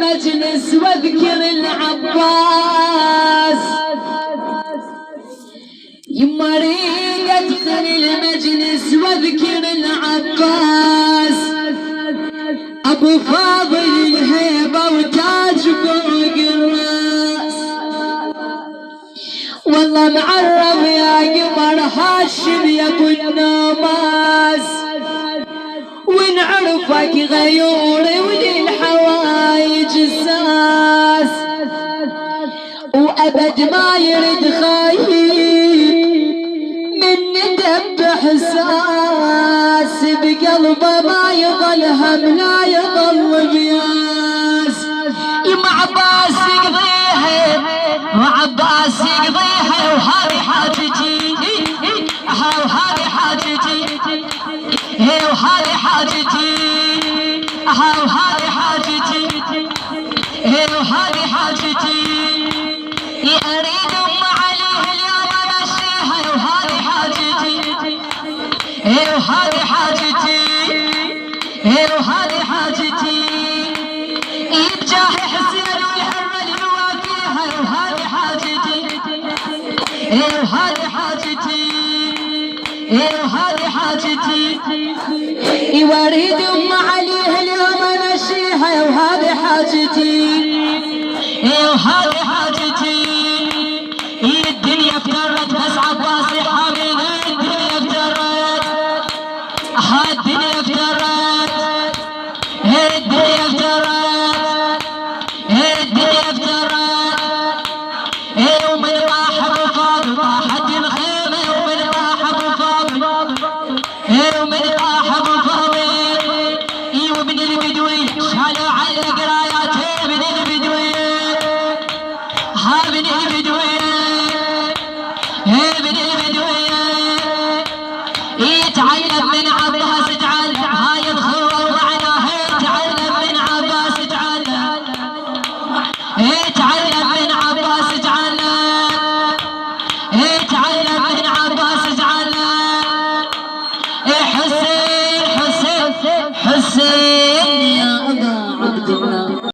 المجلس واذكر العباس. يما اريد ادخل المجلس واذكر العباس، ابو فاضل الهيبه وتاج فوق الراس. والله معرف يا قمر هاشم يا ابو النوماس، ونعرفك غيوري وللحوايج الساس، وابد ما يرد خايف من ندب احساس، بقلبه ما يظل هم لا يظل بياس. يما عباس يقضيها وعباس يقضيها، وهذه حاجتي وهذه حاجتي وهذه حاجتي وهذه حاجتي وهذه حاجتي. اريد ام عليه اليوم امشيها، وهذه حاجتي وهذه حاجتي وهذه حاجتي. بجاه حسين والحر الواكيها، وهذه حاجتي وهذه حاجتي وهذه حاجتي. واريد ام عليه اليوم امشيها، وهذه حاجتي وهذه حاجتي. الدنيا افترت بس عباس حامل، الدنيا افترت الدنيا افترت الدنيا افترت الدنيا افترت. ومن طاح ابو فاضل طاحت الخيمه، ومن طاح ابو فاضل ومن طاح ابو فاضل. ومن البدوي شالوا على قراياته من البدوي، ها من البدوي من البدوي. يتعلم من عباس تعلم، هاي الخوة ومعناها يتعلم من عباس تعلم، يتعلم من عباس تعلم، يتعلم من عباس تعلم. حسين حسين حسين